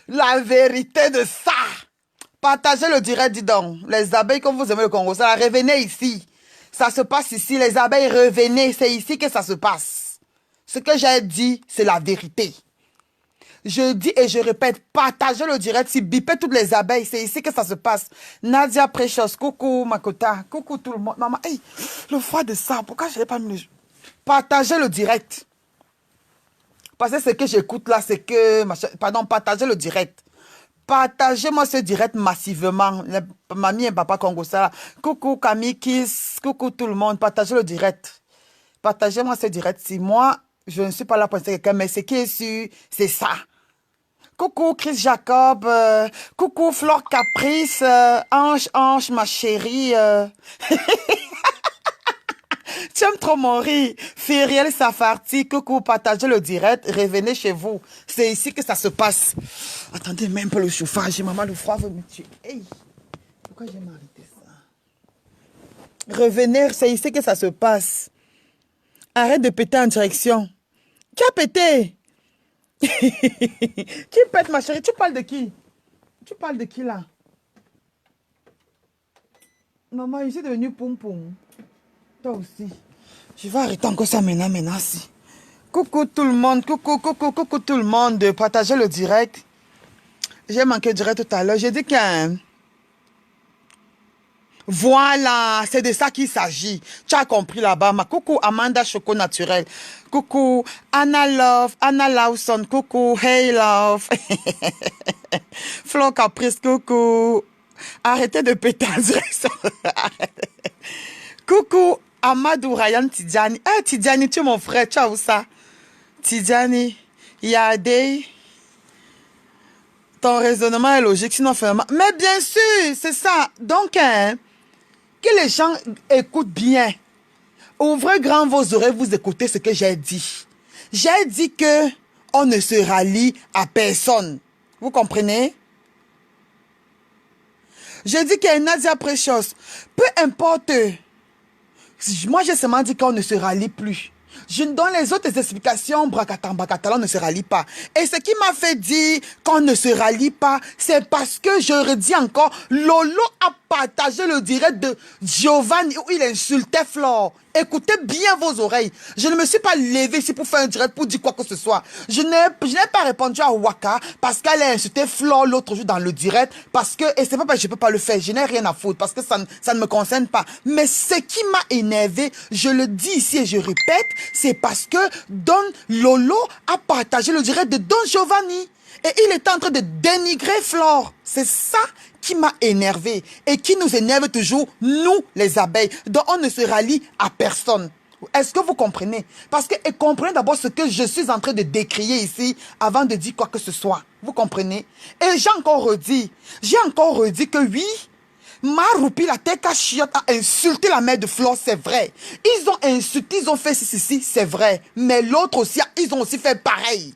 La vérité de ça. Partagez le direct, dis donc. Les abeilles, comme vous aimez le Congo, ça, revenez ici. Ça se passe ici. Les abeilles, revenez. C'est ici que ça se passe. Ce que j'ai dit, c'est la vérité. Je dis et je répète, partagez le direct, si bipez toutes les abeilles, c'est ici que ça se passe. Nadia Precious, coucou Makota, coucou tout le monde. Maman, hey, le froid de ça, pourquoi je n'ai pas mis le... Partagez le direct. Parce que ce que j'écoute là, c'est que... Pardon, partagez le direct. Partagez-moi ce direct massivement. Mamie et papa Congo, ça. Coucou Camille Kiss, coucou tout le monde, partagez le direct. Partagez-moi ce direct. Si moi, je ne suis pas là pour insulter quelqu'un, mais ce qui est sûr, c'est ça. Coucou Chris Jacob, coucou Flore Caprice, Ange, ma chérie. Tu aimes trop mon riz. Fériel Safarti, coucou, partagez le direct, revenez chez vous. C'est ici que ça se passe. Attendez même pas le chauffage, maman, le froid veut me tuer. Hey, pourquoi j'ai m'arrêté ça? Revenez, c'est ici que ça se passe. Arrête de péter en direction. Qui a pété? Qui pète, ma chérie? Tu parles de qui? Tu parles de qui, là? Maman, je suis devenue poum-poum. Toi aussi. Je vais arrêter encore ça maintenant, si. Coucou tout le monde, coucou tout le monde. Partagez le direct. J'ai manqué le direct tout à l'heure. J'ai dit que... Voilà, c'est de ça qu'il s'agit. Tu as compris là-bas. Coucou Amanda Choco Naturel. Coucou Anna Love, Anna Lawson. Coucou Hey Love. Flo Caprice, coucou. Arrêtez de péter en direction. Coucou Amadou Ryan Tidjani. Ah, Tidjani, tu es mon frère. Tu as où ça? Tidjani, Yadé. Ton raisonnement est logique, sinon vraiment. Mais bien sûr, c'est ça. Donc, que les gens écoutent bien. Ouvrez grand vos oreilles, vous écoutez ce que j'ai dit. J'ai dit que on ne se rallie à personne. Vous comprenez? J'ai dit que Nadia Precious, peu importe. Moi, j'ai seulement dit qu'on ne se rallie plus. Je donne les autres explications, Bracatan ne se rallie pas. Et ce qui m'a fait dire qu'on ne se rallie pas, c'est parce que je redis encore, Lolo a partagé le direct de Giovanni où il insultait Flore. Écoutez bien vos oreilles. Je ne me suis pas levé ici pour faire un direct pour dire quoi que ce soit. Je n'ai pas répondu à Waka parce qu'elle a insulté Flore l'autre jour dans le direct parce que, et c'est pas parce que je peux pas le faire, je n'ai rien à foutre parce que ça ne me concerne pas. Mais ce qui m'a énervé, je le dis ici et je répète, c'est parce que Don Lolo a partagé le direct de Don Giovanni. Et il était en train de dénigrer Flore. C'est ça qui m'a énervé et qui nous énerve toujours, nous les abeilles. Donc on ne se rallie à personne. Est-ce que vous comprenez? Parce que et comprenez d'abord ce que je suis en train de décrier ici avant de dire quoi que ce soit. Vous comprenez? Et j'ai encore redit que oui, Maroupi la Teka Chiotte a insulté la mère de Flore, c'est vrai. Ils ont insulté, ils ont fait ceci, c'est vrai. Mais l'autre aussi, ils ont aussi fait pareil.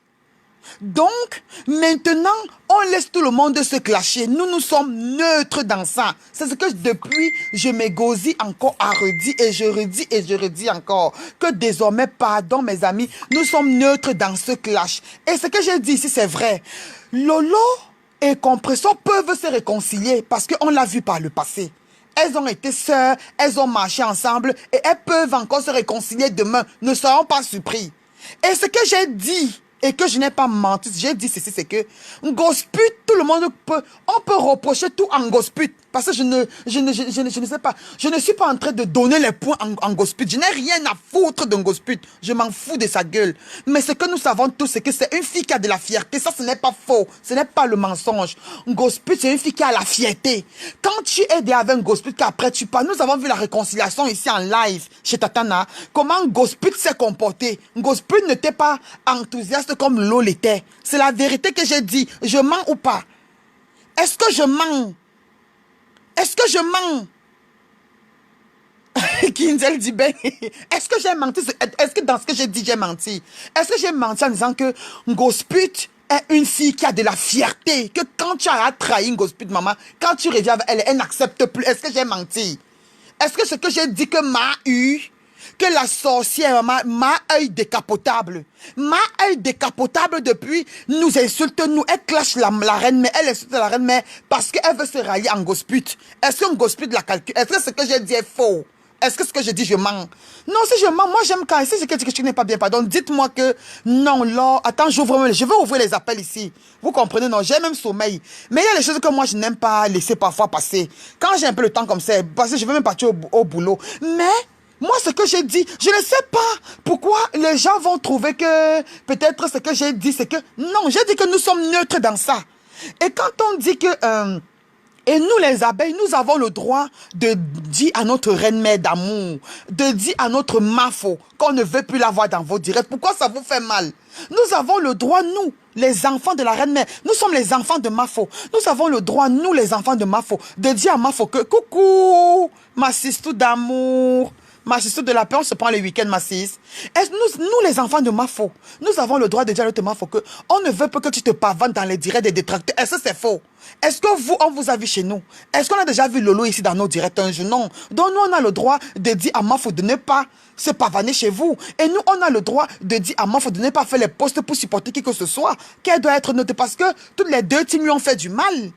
Donc, maintenant, on laisse tout le monde se clasher. Nous sommes neutres dans ça. C'est ce que depuis, je m'égosie encore à redire et je redis et je redis encore. Que désormais, pardon mes amis, nous sommes neutres dans ce clash. Et ce que j'ai dit ici, c'est vrai. Lolo et Compression peuvent se réconcilier parce qu'on l'a vu par le passé. Elles ont été sœurs, elles ont marché ensemble et elles peuvent encore se réconcilier demain. Ne soyons pas surpris. Et ce que j'ai dit... Et que je n'ai pas menti, j'ai dit ceci, c'est que Ngosput, tout le monde peut, on peut reprocher tout en Ngosput. Parce que je ne sais pas, je ne suis pas en train de donner les points en Ngosput. Je n'ai rien à foutre de Ngosput. Je m'en fous de sa gueule. Mais ce que nous savons tous, c'est que c'est une fille qui a de la fierté. Ça, ce n'est pas faux. Ce n'est pas le mensonge. Ngosput, c'est une fille qui a la fierté. Quand tu es avec Ngosput, qu'après tu parles, nous avons vu la réconciliation ici en live chez Tatana. Comment Ngosput s'est comporté. Ngosput n'était pas enthousiaste comme l'eau l'était. C'est la vérité que j'ai dit. Je mens ou pas? Est-ce que je mens? Est-ce que je mens? Kinzel dit ben, est-ce que j'ai menti? Est-ce que dans ce que j'ai dit, j'ai menti? Est-ce que j'ai menti en disant que Ngosput est une fille qui a de la fierté? Que quand tu as trahi Ngosput, maman, quand tu reviens avec elle, elle n'accepte plus. Est-ce que j'ai menti? Est-ce que ce que j'ai dit que m'a eu, que la sorcière m'a œil décapotable. M'a œil décapotable depuis, nous insulte, nous, elle clash la reine, mais elle insulte la reine, mais parce qu'elle veut se rallier en gospute. Est-ce qu'un gospute la calcule? Est-ce que ce que j'ai dit est faux? Est-ce que ce que je dis, je mens? Non, si je mens, moi j'aime quand, si c'est quelque chose qui n'est pas bien, pardon, dites-moi que, non, là, attends, je vais ouvrir les appels ici. Vous comprenez, non, j'ai même sommeil. Mais il y a des choses que moi je n'aime pas laisser parfois passer. Quand j'ai un peu le temps comme ça, parce que je vais même partir au boulot. Mais, moi, ce que j'ai dit, je ne sais pas pourquoi les gens vont trouver que peut-être ce que j'ai dit, c'est que... Non, j'ai dit que nous sommes neutres dans ça. Et quand on dit que... et nous, les abeilles, nous avons le droit de dire à notre reine-mère d'amour, de dire à notre mafo qu'on ne veut plus la voir dans vos directs. Pourquoi ça vous fait mal? Nous avons le droit, nous, les enfants de la reine-mère, nous sommes les enfants de Mafo. Nous avons le droit, nous, les enfants de Mafo, de dire à Mafo que coucou, ma sistou d'amour. Ma sister de la paix, on se prend le week-end, ma sis. Nous, les enfants de Mafo, nous avons le droit de dire à notre Mafo que on ne veut pas que tu te pavanes dans les directs des détracteurs. Est-ce que c'est faux? Est-ce que vous, on vous a vu chez nous? Est-ce qu'on a déjà vu Lolo ici dans nos directs un jour? Non. Donc nous, on a le droit de dire à Mafo de ne pas se pavaner chez vous. Et nous, on a le droit de dire à Mafo de ne pas faire les posts pour supporter qui que ce soit. Qu'elle doit être notée parce que toutes les deux teams lui ont fait du mal.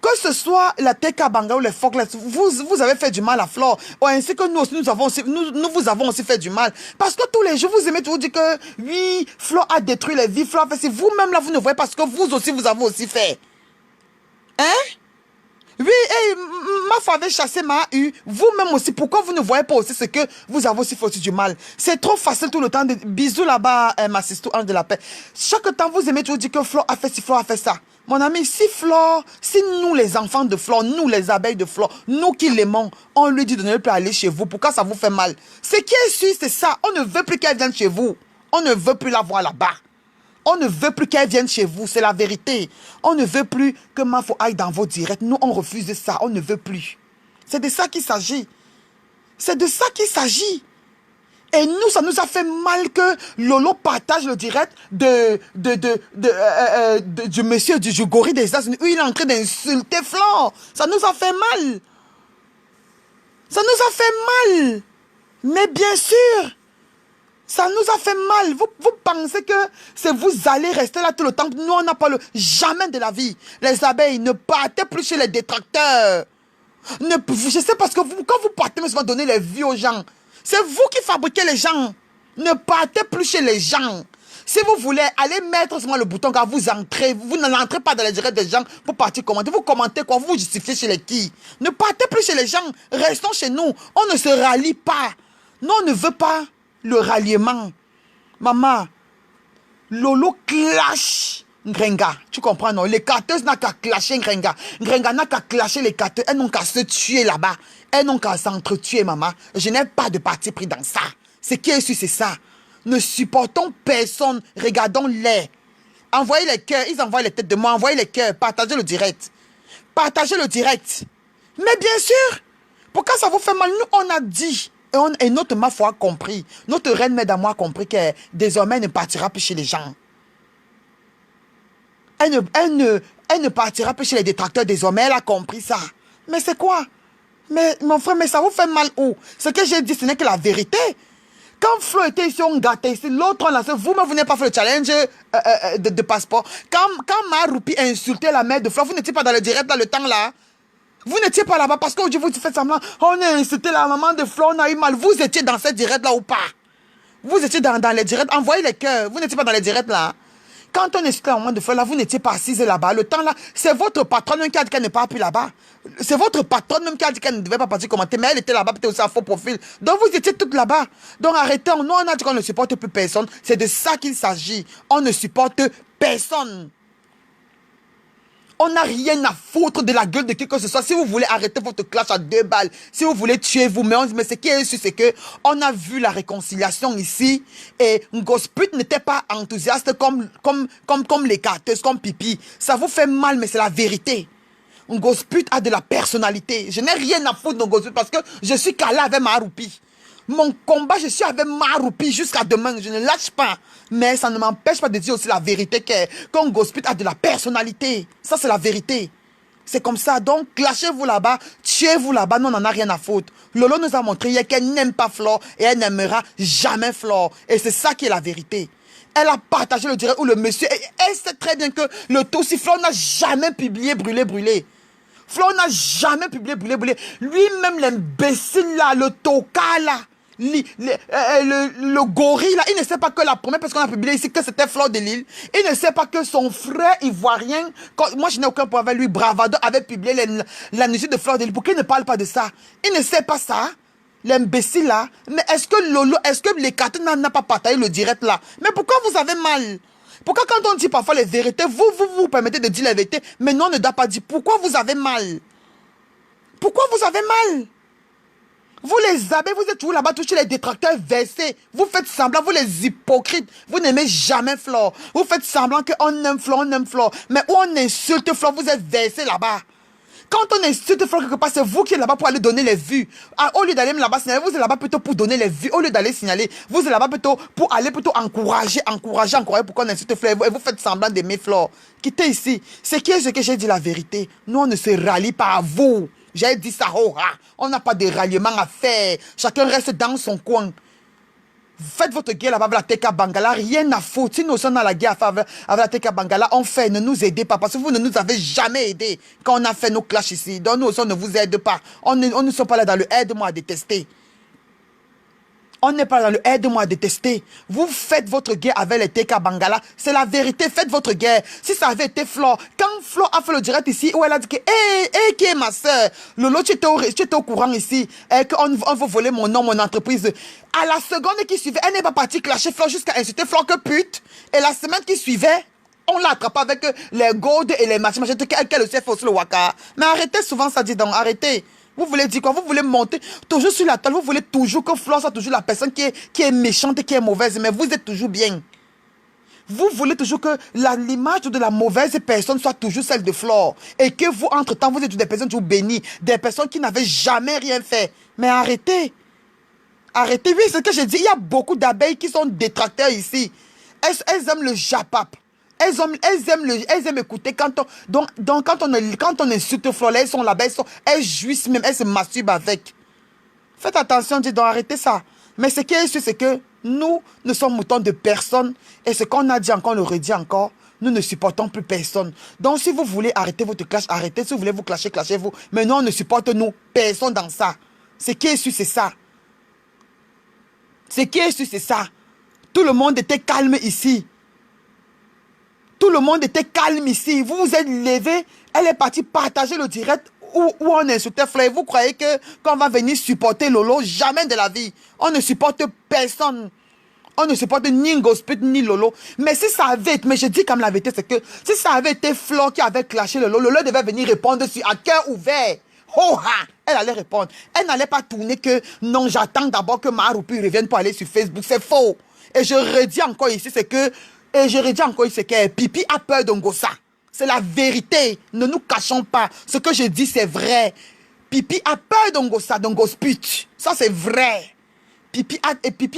Que ce soit la TK Banga ou les Falklands, vous avez fait du mal à Flore. Ainsi que nous aussi, nous vous avons aussi fait du mal. Parce que tous les jours, vous aimez toujours dire que oui, Flore a détruit les vies, Flore a fait. Si vous-même là, vous ne voyez pas ce que vous aussi, vous avez aussi fait. Hein? Oui, hey, ma femme avait chassé ma eu. Vous-même aussi, pourquoi vous ne voyez pas aussi ce que vous avez aussi fait aussi du mal? C'est trop facile tout le temps. Bisous là-bas, ma sister Ange de la paix. Chaque temps, vous aimez toujours dire que Flore a fait ci, Flore a fait ça. Mon ami, si nous les enfants de Flore, nous les abeilles de Flore, nous qui l'aimons, on lui dit de ne plus aller chez vous, pourquoi ça vous fait mal? Ce qui est sûr, c'est ça. On ne veut plus qu'elle vienne chez vous. On ne veut plus la voir là-bas. On ne veut plus qu'elle vienne chez vous, c'est la vérité. On ne veut plus que Mafo aille dans vos directs. Nous, on refuse ça, on ne veut plus. C'est de ça qu'il s'agit. C'est de ça qu'il s'agit. Et nous, ça nous a fait mal que Lolo partage le direct du monsieur du Jugori des États-Unis où il est en train d'insulter Flore. Ça nous a fait mal. Ça nous a fait mal. Mais bien sûr, ça nous a fait mal. Vous pensez que vous allez rester là tout le temps. Nous, on n'a pas le... Jamais de la vie. Les abeilles, ne partez plus chez les détracteurs. Je sais parce que quand vous partez, vous allez donner les vies aux gens. C'est vous qui fabriquez les gens. Ne partez plus chez les gens. Si vous voulez aller mettre seulement le bouton quand vous entrez, vous n'entrez pas dans les directs des gens pour partir commenter. Vous commentez quoi? Vous vous justifiez chez les qui? Ne partez plus chez les gens. Restons chez nous. On ne se rallie pas. Non, on ne veut pas le ralliement. Maman, Lolo clash Ngrenga. Tu comprends, non? Les carteuses n'ont qu'à clasher Ngrenga. Ngrenga n'a qu'à clasher les carteuses. Elles n'ont qu'à se tuer là-bas. Elles n'ont qu'à s'entretuer, maman. Je n'ai pas de parti pris dans ça. Ce qui est sûr, c'est ça. Ne supportons personne. Regardons-les. Envoyez les cœurs. Ils envoient les têtes de moi. Envoyez les cœurs. Partagez le direct. Partagez le direct. Mais bien sûr, pourquoi ça vous fait mal? Nous, on a dit. Et notre Mafo a compris. Notre reine mère d'amour a compris que désormais, elle ne partira plus chez les gens. Elle ne partira plus chez les détracteurs désormais. Elle a compris ça. Mais c'est quoi? Mais mon frère, mais ça vous fait mal où? Ce que j'ai dit, ce n'est que la vérité. Quand Flo était ici, on gâtait ici. L'autre, on a fait. Vous-même, vous n'avez pas fait le challenge de passeport. Quand Maroupi a insulté la mère de Flo, vous n'étiez pas dans le direct dans le temps là. Vous n'étiez pas là-bas parce qu'aujourd'hui, vous faites semblant. On a insulté la maman de Flo, on a eu mal. Vous étiez dans cette direct là ou pas? Vous étiez dans les directs. Envoyez les cœurs. Vous n'étiez pas dans les directs là. Quand on insulte la maman de Flo là, vous n'étiez pas assise là-bas. Le temps là, c'est votre patronne même qui a dit qu'elle n'est pas plus là-bas. C'est votre patronne même qui a dit qu'elle ne devait pas partir commenter. Mais elle était là-bas, peut-être aussi à faux profil. Donc vous étiez toutes là-bas. Donc arrêtez. Nous, on a dit qu'on ne supporte plus personne. C'est de ça qu'il s'agit. On ne supporte personne. On n'a rien à foutre de la gueule de qui que ce soit. Si vous voulez arrêter votre clash à 2 balles, si vous voulez tuer vous, mais ce qui est sûr, c'est que on a vu la réconciliation ici et Ngosput n'était pas enthousiaste comme les carteuses, comme Pipi. Ça vous fait mal, mais c'est la vérité. Ngosput a de la personnalité. Je n'ai rien à foutre de Ngosput parce que je suis calé avec Maroupi. Mon combat, je suis avec Maroupi jusqu'à demain. Je ne lâche pas. Mais ça ne m'empêche pas de dire aussi la vérité qu'un Ngosput a de la personnalité. Ça, c'est la vérité. C'est comme ça. Donc, clashez-vous là-bas, tuez-vous là-bas. Nous, on n'en a rien à foutre. Lolo nous a montré hier qu'elle n'aime pas Flore et elle n'aimera jamais Flore. Et c'est ça qui est la vérité. Elle a partagé le direct où le monsieur... Elle sait très bien que le tout, si Flore n'a jamais publié brûlé. Flore n'a jamais publié brûlé. Lui-même, l'imbécile là, le toka là, le gorille là, il ne sait pas que la première personne qu'on a publié ici, que c'était Flore de Lille. Il ne sait pas que son frère ivoirien, moi je n'ai aucun problème avec lui, Bravado avait publié la musique de Flore de Lille. Pourquoi il ne parle pas de ça? Il ne sait pas ça. L'imbécile là. Mais est-ce que Lolo, est-ce que les cartons n'a pas partagé le direct là? Mais pourquoi vous avez mal? Pourquoi quand on dit parfois les vérités, vous permettez de dire la vérité, mais non, on ne doit pas dire. Pourquoi vous avez mal? Pourquoi vous avez mal? Vous les avez, vous êtes toujours là-bas, touchez les détracteurs versés. Vous faites semblant, vous les hypocrites. Vous n'aimez jamais Flore. Vous faites semblant qu'on aime Flore, Mais où on insulte Flore, vous êtes versés là-bas. Quand on insulte Flore quelque part, c'est vous qui êtes là-bas pour aller donner les vues. Ah, au lieu d'aller là-bas signaler, vous êtes là-bas plutôt pour donner les vues. Au lieu d'aller signaler, vous êtes là-bas plutôt pour aller plutôt encourager pour qu'on insulte Flore. Et vous faites semblant d'aimer Flore. Quittez ici. C'est ce que j'ai dit la vérité. Nous, on ne se rallie pas à vous. J'ai dit ça, oh, ah. On n'a pas de ralliement à faire. Chacun reste dans son coin. Faites votre guerre là-bas avec la TK Bangala, rien à foutre. Si nous sommes dans la guerre avec la TK Bangala, on fait, ne nous aidez pas. Parce que vous ne nous avez jamais aidés quand on a fait nos clashs ici. Donc nous aussi, on ne vous aide pas. On ne sommes pas là dans le aide-moi à détester. On n'est pas dans le aide-moi à détester. Vous faites votre guerre avec les TK Bangala. C'est la vérité. Faites votre guerre. Si ça avait été Flore, quand Flore a fait le direct ici, où elle a dit que, qui est ma soeur? Lolo, tu étais au courant ici, qu'on veut voler mon nom, mon entreprise. À la seconde qui suivait, elle n'est pas partie clasher Flore jusqu'à insulter Flore que pute. Et la semaine qui suivait, on l'a attrapé avec les gold et les machins, qu'elle aussi fait aussi le waka. Mais arrêtez souvent ça, dit donc, arrêtez. Vous voulez dire quoi? Vous voulez monter toujours sur la table. Vous voulez toujours que Flore soit toujours la personne qui est méchante et qui est mauvaise. Mais vous êtes toujours bien. Vous voulez toujours que l'image de la mauvaise personne soit toujours celle de Flore. Et que vous, entre-temps, vous êtes des personnes toujours bénies. Des personnes qui n'avaient jamais rien fait. Mais arrêtez. Arrêtez. Oui, c'est ce que j'ai dit. Il y a beaucoup d'abeilles qui sont détracteurs ici. Elles aiment le japap. Elles aiment écouter quand on insulte Flore, elles sont là-bas, elles jouissent même, elles se masturbent avec. Faites attention, dis donc, arrêtez ça. Mais ce qui est sûr, c'est que nous ne sommes moutons de personne. Et ce qu'on a dit encore, on le redit encore, nous ne supportons plus personne. Donc si vous voulez arrêter votre clash, arrêtez. Si vous voulez vous clasher, clashez-vous. Mais nous, on ne supporte nous personne dans ça. Ce qui est sûr, c'est ça. Ce qui est sûr, c'est ça. Tout le monde était calme ici. Tout le monde était calme ici. Vous vous êtes levé. Elle est partie partager le direct où on insultait Flore. Vous croyez qu'on va venir supporter Lolo? Jamais de la vie. On ne supporte personne. On ne supporte ni Ngospit ni Lolo. Mais si ça avait été, mais je dis comme la vérité, c'est que si ça avait été Flore qui avait clashé Lolo, Lolo devait venir répondre à cœur ouvert. Oh ha! Elle allait répondre. Elle n'allait pas tourner que non, j'attends d'abord que Maroupi revienne pour aller sur Facebook. C'est faux. Et je redis encore ici, c'est que Pipi a peur d'Ongosa. C'est la vérité. Ne nous cachons pas. Ce que je dis, c'est vrai. Pipi a peur d'Ongosa, d'Ongosput. Ça, c'est vrai. Pipi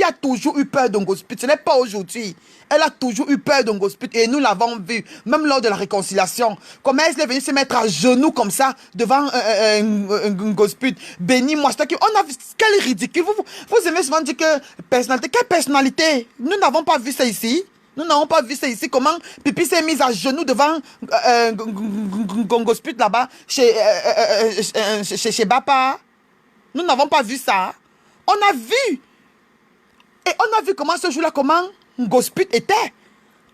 a toujours eu peur d'Ongosput. Ce n'est pas aujourd'hui. Elle a toujours eu peur d'Ongosput. Et nous l'avons vu, même lors de la réconciliation. Comment elle est venue se mettre à genoux comme ça, devant Ngosput. Bénis-moi. On a vu, quel ridicule. Vous aimez souvent dire que personnalité. Quelle personnalité? Nous n'avons pas vu ça ici. Nous n'avons pas vu ça ici. Comment Pipi s'est mise à genoux devant Ngosput là-bas, chez Bapa. Nous n'avons pas vu ça. On a vu. Et on a vu comment ce jour-là, comment Ngosput était.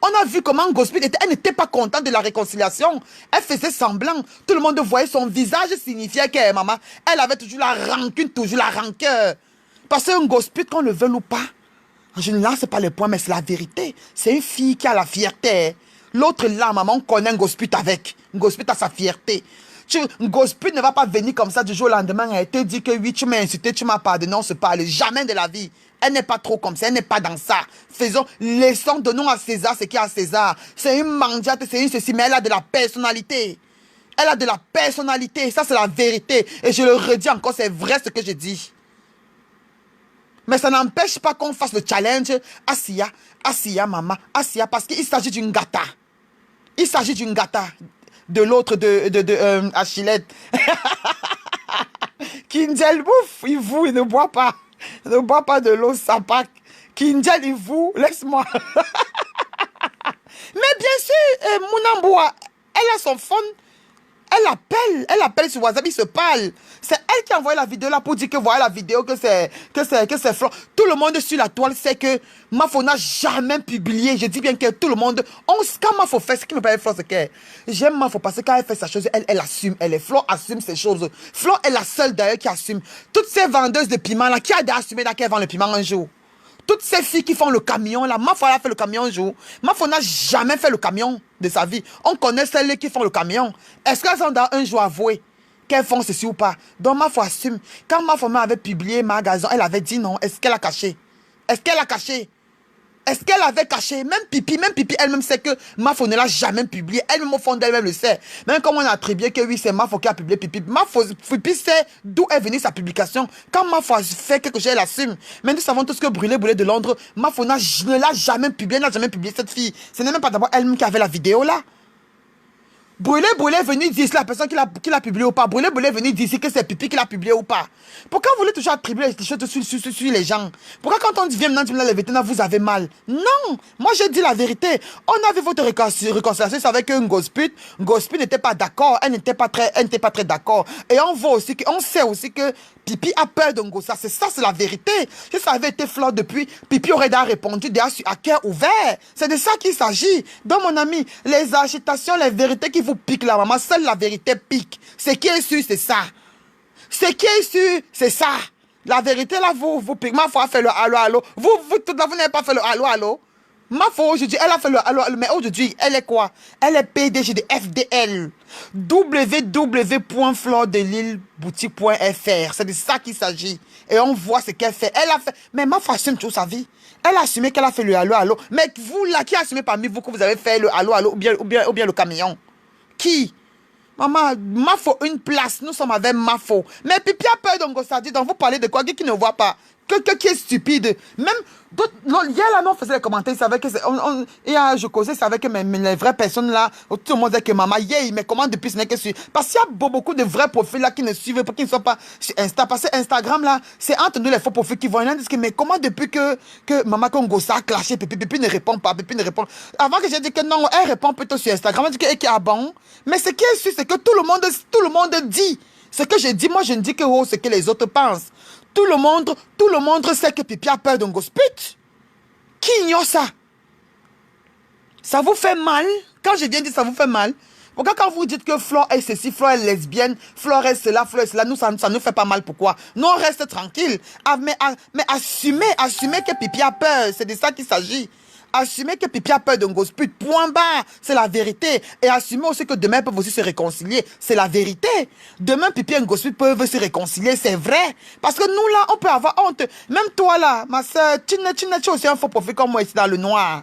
On a vu comment Ngosput était. Elle n'était pas contente de la réconciliation. Elle faisait semblant. Tout le monde voyait son visage signifiait que maman, elle avait toujours la rancune, toujours la rancœur. Parce que Ngosput, qu'on le veuille ou pas, je ne lance pas les points, mais c'est la vérité. C'est une fille qui a la fierté. L'autre là, maman, on connaît Ngosput avec. Ngosput a sa fierté. Ngosput ne va pas venir comme ça du jour au lendemain et te dire que oui, tu m'as insulté, tu m'as pardonné, on se parle. Jamais de la vie. Elle n'est pas trop comme ça, elle n'est pas dans ça. Donnons à César ce qu'il y a à César. C'est une mendiate, c'est une ceci, mais elle a de la personnalité. Elle a de la personnalité, ça c'est la vérité. Et je le redis encore, c'est vrai ce que je dis. Mais ça n'empêche pas qu'on fasse le challenge. Assia, maman, Assia, parce qu'il s'agit d'une gata. Il s'agit d'une gata. de l'autre, Achillette. Kinjal bouffe, il ne boit pas. Il ne boit pas de l'eau, ça pack. Kinjal, il vous, laisse-moi. Mais bien sûr, Mounamboua, elle a son phone. Elle appelle sur WhatsApp, ils se parlent. C'est elle qui a envoyé la vidéo là pour dire que voilà la vidéo, que c'est Flo. Tout le monde sur la toile sait que Mafo n'a jamais publié. Je dis bien que tout le monde, quand Mafo fait, ce qui me paraît Flo, c'est que j'aime Mafo parce que quand elle fait sa chose, elle assume. Flo assume ses choses. Flo est la seule d'ailleurs qui assume. Toutes ces vendeuses de piment là, qui a assumé qu'elle vend le piment un jour? Toutes ces filles qui font le camion, là, Mafo a fait le camion un jour. Mafo n'a jamais fait le camion de sa vie. On connaît celles qui font le camion. Est-ce qu'elles ont dans un jour avoué qu'elles font ceci ou pas? Donc Mafo assume. Quand Mafo avait publié Magasin, elle avait dit non. Est-ce qu'elle a caché? Est-ce qu'elle a caché? Est-ce qu'elle avait caché? Même Pipi elle-même sait que Mafo ne l'a jamais publié. Elle-même au fond d'elle-même le sait. Même comme on a attribué que oui, c'est Mafo qui a publié Pipi. Pipi sait d'où est venue sa publication. Quand Mafo a fait quelque chose, elle assume. Mais nous savons tous que Brûlé de Londres, Mafo ne l'a jamais publié, elle n'a jamais publié cette fille. Ce n'est même pas d'abord elle-même qui avait la vidéo là. Brûlé est venu dire si la personne qui l'a publié ou pas. Brûlé est venu dire si que c'est Pipi qui l'a publié ou pas. Pourquoi vous voulez toujours attribuer les choses sur les gens? Pourquoi quand on dit viens maintenant la vérité, vous avez mal? Non, moi je dis la vérité. On a vu votre réconciliation avec un Ngosput. Ngosput n'était pas d'accord, elle n'était pas très d'accord. Et on voit aussi on sait aussi que Pipi a peur de Ngosa. C'est ça, c'est la vérité. Si ça avait été Flo depuis, Pipi aurait déjà répondu à cœur ouvert. C'est de ça qu'il s'agit. Donc mon ami, les agitations, les vérités qui vous piquent la maman, seule la vérité pique. Ce qui est sûr, c'est ça. Ce qui est sûr, c'est ça. La vérité là, vous piquez. Ma foi a fait le allô. Vous n'avez pas fait le allô. Ma foi aujourd'hui, elle a fait le allô. Mais aujourd'hui, elle est quoi? Elle est PDG de FDL. www.flordelilleboutique.fr. C'est de ça qu'il s'agit. Et on voit ce qu'elle fait. Elle a fait. Mais ma foi assume toute sa vie. Elle a assumé qu'elle a fait le allô. Mais vous là, qui assumez parmi vous que vous avez fait le allô ou bien le camion? Qui? Maman, Mafo, une place. Nous sommes avec Mafo. Mais Pipi a peur d'Ongosa. Donc vous parlez de quoi? Qui ne voit pas? Qui est stupide. Même, hier là, on faisait les commentaires. Je causais, c'est avec les vraies personnes là. Tout le monde disait que maman, mais comment depuis ce n'est que sur. Parce qu'il y a beaucoup de vrais profils là qui ne suivent pas, qui ne sont pas sur Insta. Parce que Instagram là, c'est entre nous les faux profils qui vont. Ils disent que, mais comment depuis que maman Kongosa a clashé, Pipi ne répond pas, Pipi ne répond. Avant que j'ai dit que non, elle répond plutôt sur Instagram. Elle dit que ah bon. Mais ce qui est sûr, c'est que tout le monde dit. Ce que je dis, moi je ne dis que ce que les autres pensent. Tout le monde sait que Pipi a peur d'un Ngosput. Qui ignore ça? Ça vous fait mal? Quand je viens dire ça vous fait mal? Pourquoi quand vous dites que Flore est ceci, Flore est lesbienne, Flore est cela, nous, ça nous fait pas mal, pourquoi? Nous, on reste tranquille. Mais assumez que Pipi a peur, c'est de ça qu'il s'agit. Assumez que Pipi a peur d'un Ngosput, point barre, c'est la vérité. Et assumez aussi que demain ils peuvent aussi se réconcilier, c'est la vérité. Demain Pipi et Ngosput peuvent se réconcilier, c'est vrai. Parce que nous là, on peut avoir honte. Même toi là, ma soeur, tu es aussi un faux profil comme moi ici dans le noir.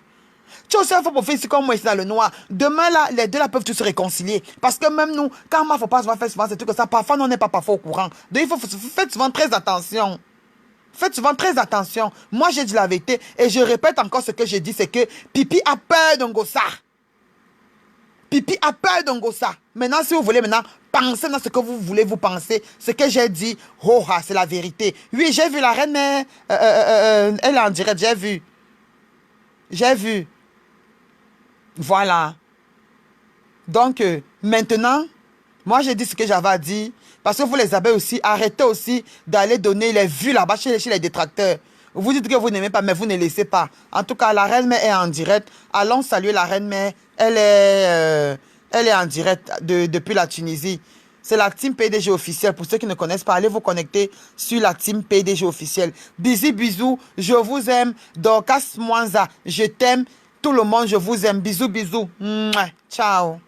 Tu es aussi un faux profil ici comme moi ici dans le noir. Demain là, les deux là peuvent tous se réconcilier. Parce que même nous, quand il ne faut pas faire souvent ces trucs comme ça, parfois on n'est pas parfois au courant. Donc il faut faire souvent très attention. Faites souvent très attention. Moi, j'ai dit la vérité. Et je répète encore ce que j'ai dit. C'est que Pipi a peur d'Ongosa. Pipi a peur d'Ongosa. Maintenant, si vous voulez penser dans ce que vous voulez vous penser, ce que j'ai dit, c'est la vérité. Oui, j'ai vu la reine, mais elle est en direct. J'ai vu. Voilà. Donc, maintenant, moi, j'ai dit ce que j'avais à dire. Parce que vous les avez aussi, arrêtez aussi d'aller donner les vues là-bas chez les détracteurs. Vous dites que vous n'aimez pas, mais vous ne laissez pas. En tout cas, la reine-mère est en direct. Allons saluer la reine-mère. Elle est en direct depuis la Tunisie. C'est la team PDG officielle. Pour ceux qui ne connaissent pas, allez vous connecter sur la team PDG officielle. Bisous, je vous aime. Dorcas Mwanza, je t'aime. Tout le monde, je vous aime. Bisous. Mouah. Ciao.